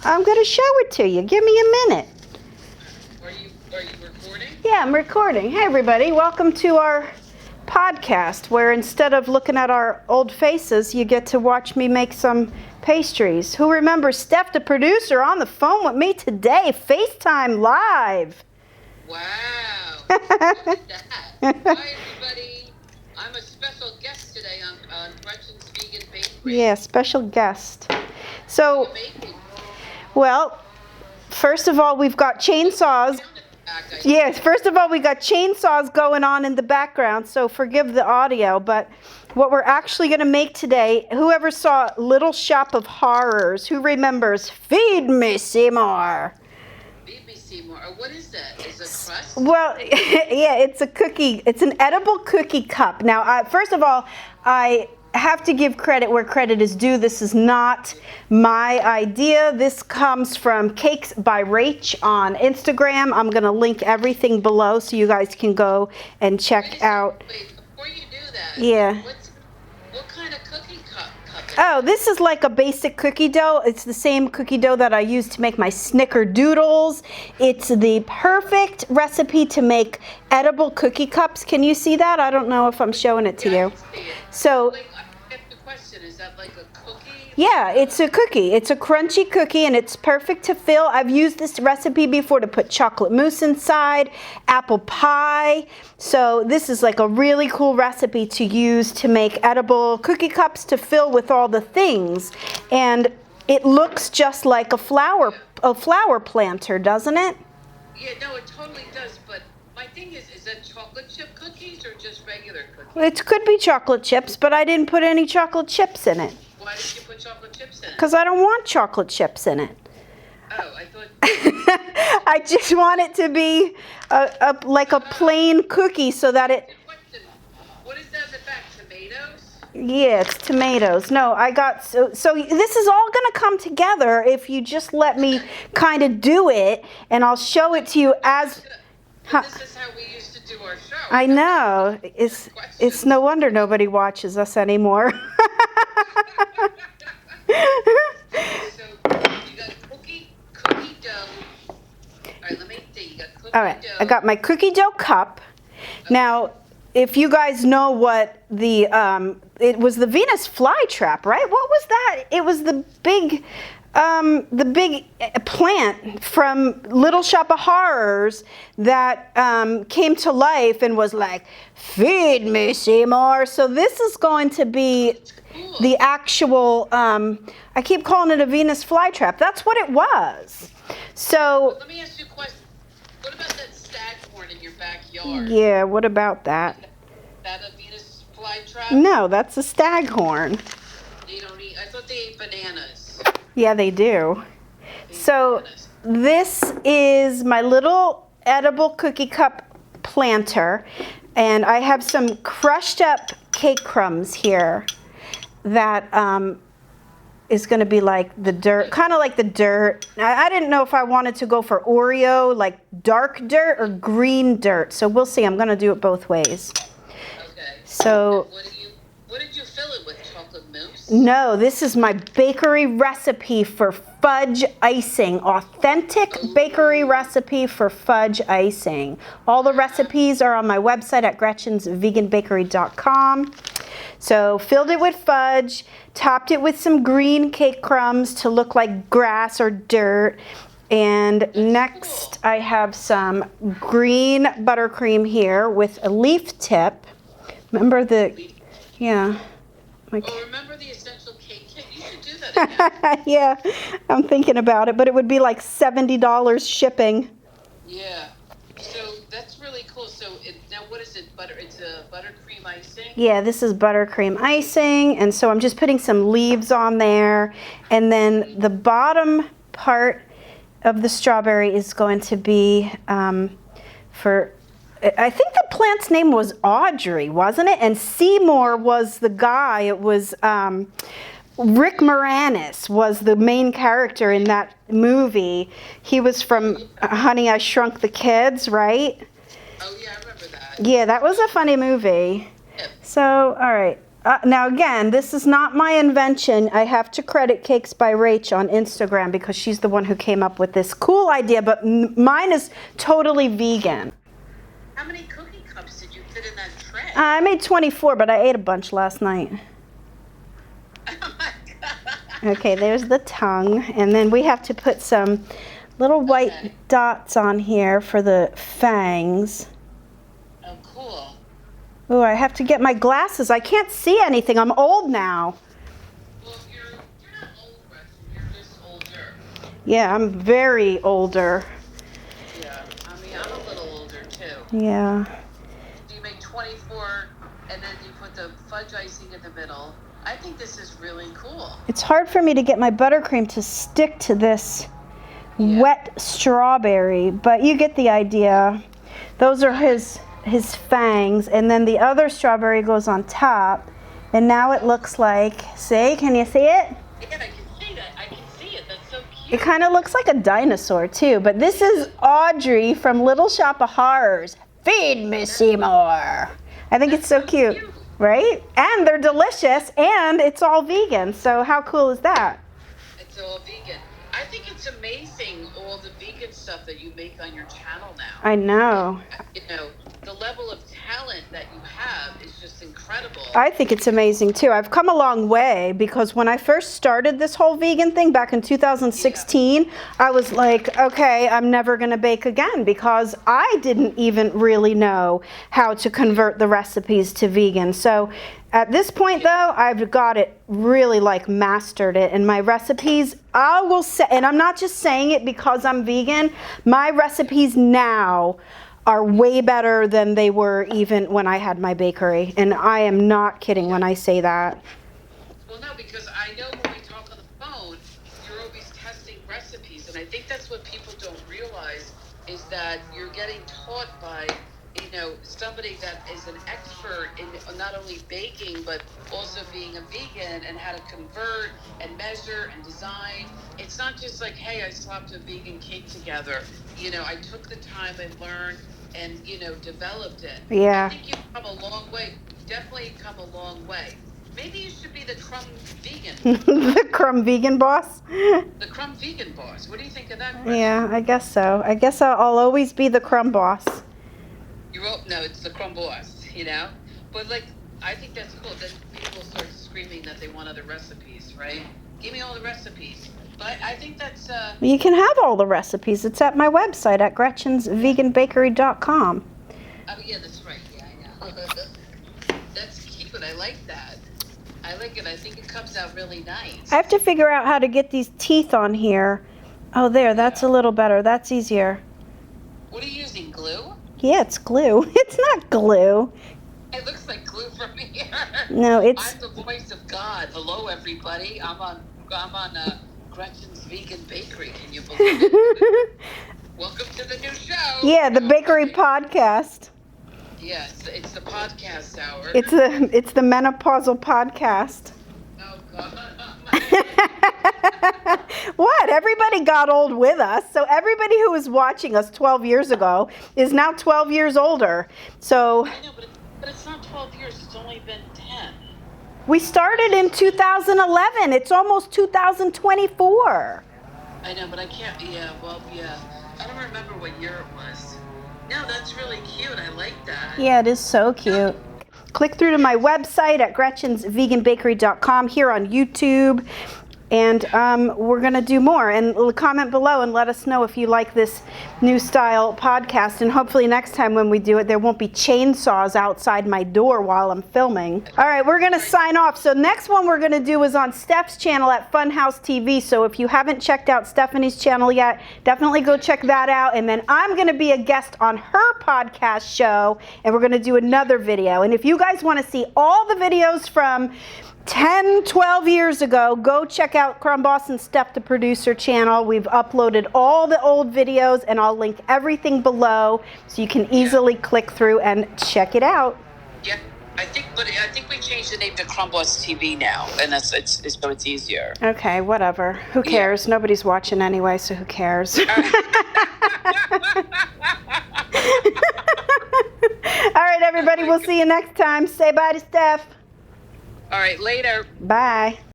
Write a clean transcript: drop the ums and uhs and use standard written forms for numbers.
I'm going to show it to you. Give me a minute. Are you recording? Yeah, I'm recording. Hey, everybody. Welcome to our podcast where instead of looking at our old faces, you get to watch me make some pastries. Who remembers Steph, the producer, on the phone with me today? FaceTime live. Wow. Look at that. Hi, everybody. I'm a special guest today on Gretchen's Vegan Bakery. Yeah, special guest. So, well, first of all, we've got chainsaws. Yes, first of all, we got chainsaws going on in the background, so forgive the audio. But what we're actually going to make today, whoever saw Little Shop of Horrors, who remembers Feed Me Seymour? Feed Me Seymour. What is that? Is it crust? Well, yeah, it's a cookie. It's an edible cookie cup. Now, first of all, I have to give credit where credit is due. This is not my idea. This comes from Cakes by Rach on Instagram. I'm going to link everything below so you guys can go and check out. Wait, before you do that, Yeah. What kind of cookie cup is it? Oh, this is like a basic cookie dough. It's the same cookie dough that I use to make my snickerdoodles. It's the perfect recipe to make edible cookie cups. Can you see that? I don't know if I'm showing it to you. I can see it. So, I have the question. Is that like a cookie? yeah, it's a cookie. It's a crunchy cookie, and it's perfect to fill. I've used this recipe before to put chocolate mousse inside, apple pie. So this is like a really cool recipe to use to make edible cookie cups to fill with all the things. And it looks just like a flower planter, doesn't it? Yeah, no, it totally does. But my thing is that chocolate chip cookies or just regular cookies? It could be chocolate chips, but I didn't put any chocolate chips in it. Why did you put chocolate chips in it? Because I don't want chocolate chips in it. Oh, I thought. I just want it to be like a plain cookie so that it... What is that in the back? Tomatoes? Yeah, it's tomatoes. No, I got... So this is all going to come together if you just let me kind of do it, and I'll show it to you as... This is how we used to do our show. I know. It's no wonder nobody watches us anymore. So you got cookie dough. All right, let me see. You got cookie All right, dough. I got my cookie dough cup. Now, if you guys know what it was the Venus flytrap, right? What was that? It was the big plant from Little Shop of Horrors that came to life and was like, feed me, Seymour. So this is going to be the actual, I keep calling it a Venus flytrap. That's what it was. So, Let me ask you a question. What about that staghorn in your backyard? yeah, what about that? Is that a Venus flytrap? No, that's a staghorn. They don't eat. I thought they ate bananas. Yeah, they do. They eat So bananas. this is my little edible cookie cup planter, and I have some crushed up cake crumbs here that is going to be like the dirt, kind of like the dirt. I didn't know if I wanted to go for Oreo, like dark dirt, or green dirt. So we'll see. I'm going to do it both ways. Okay. So... What did you fill it with? Chocolate mousse? No, this is my bakery recipe for fudge icing. Authentic bakery recipe for fudge icing. All the recipes are on my website at gretchensveganbakery.com. So filled it with fudge, topped it with some green cake crumbs to look like grass or dirt. And next I have some green buttercream here with a leaf tip. Remember the... Yeah. Remember the essential cake kit? You should do that again. Yeah, I'm thinking about it, but it would be like $70 shipping. Yeah. So that's really cool. So now what is it? It's a buttercream icing? Yeah, this is buttercream icing, and so I'm just putting some leaves on there, and then the bottom part of the strawberry is going to be I think the plant's name was Audrey, wasn't it? And Seymour was the guy. It was Rick Moranis was the main character in that movie. He was from Honey, I Shrunk the Kids, right? Oh, yeah, I remember that. Yeah, that was a funny movie. Yeah. So, all right. Now again, this is not my invention. I have to credit Cakes by Rach on Instagram because she's the one who came up with this cool idea, but mine is totally vegan. How many cookie cups did you fit in that tray? I made 24, but I ate a bunch last night. Oh my God. Okay, there's the tongue, and then we have to put some little white dots on here for the fangs. Oh, cool. Oh, I have to get my glasses. I can't see anything. I'm old now. Well, you're not old, Gretchen. You're just older. Yeah, I'm very older. Yeah. I mean, I'm a little older too. Yeah. You make 24, and then you put the fudge icing in the middle. I think this is really cool. It's hard for me to get my buttercream to stick to this wet strawberry, but you get the idea. Those are his fangs, and then the other strawberry goes on top, and now it looks like, see, can you see it? Yeah, I can see that. I can see it. That's so cute. It kind of looks like a dinosaur too, but this is Audrey from Little Shop of Horrors. Feed me, Seymour. I think it's so cute, right? And they're delicious, and it's all vegan, so how cool is that? It's all vegan. I think it's amazing all the vegan stuff that you make on your channel now. I know. You know, the level of talent that you have is just incredible. I think it's amazing too. I've come a long way because when I first started this whole vegan thing back in 2016, I was like, okay, I'm never going to bake again because I didn't even really know how to convert the recipes to vegan. So at this point though, I've got it really like mastered it, and my recipes, I will say, and I'm not just saying it because I'm vegan, my recipes now are way better than they were even when I had my bakery. And I am not kidding when I say that. Well, no, because I know when we talk on the phone, you're always testing recipes. And I think that's what people don't realize is that you're getting taught by, you know, somebody that is an expert in not only baking, but also being a vegan and how to convert and measure and design. It's not just like, hey, I slapped a vegan cake together. You know, I took the time and learned and, you know, developed it. Yeah. I think you've come a long way. Definitely come a long way. Maybe you should be the crumb vegan. The crumb vegan boss? The crumb vegan boss. What do you think of that, Chris? Yeah, I guess so. I guess I'll always be the crumb boss. No, it's the crumb boss, you know? But, like, I think that's cool. Then people start screaming that they want other recipes, right? Give me all the recipes. But I think that's... You can have all the recipes. It's at my website at gretchensveganbakery.com. Oh, yeah, that's right. Yeah, I know. That's cute. I like that. I like it. I think it comes out really nice. I have to figure out how to get these teeth on here. Oh, there. That's a little better. That's easier. What are you using, glue? Yeah, it's glue. It's not glue. It looks like glue from here. No, it's... I'm the voice of God. Hello, everybody. I'm on Gretchen's Vegan Bakery. Can you believe it? Welcome to the new show. Yeah, the bakery podcast. Yeah, it's the podcast hour. It's the menopausal podcast. Oh, God. What? Everybody got old with us. So everybody who was watching us 12 years ago is now 12 years older. So I know, but it's not 12 years. It's only been 10. we started in 2011. It's almost 2024. I know, but I can't. Yeah, well, yeah. I don't remember what year it was. No, that's really cute. I like that. Yeah, it is so cute. Click through to my website at gretchensveganbakery.com here on YouTube. And we're going to do more. And comment below and let us know if you like this new style podcast. And hopefully next time when we do it, there won't be chainsaws outside my door while I'm filming. All right, we're going to sign off. So next one we're going to do is on Steph's channel at Funhouse TV. So if you haven't checked out Stephanie's channel yet, definitely go check that out. And then I'm going to be a guest on her podcast show. And we're going to do another video. And if you guys want to see all the videos from 10, 12 years ago, go check out Crumb Boss and Steph, the producer channel. We've uploaded all the old videos, and I'll link everything below so you can easily click through and check it out. Yeah, I think we changed the name to Crumb Boss TV now, and so it's easier. Okay, whatever. Who cares? Nobody's watching anyway, so who cares? All right, everybody, we'll see you next time. Say bye to Steph. All right, later. Bye.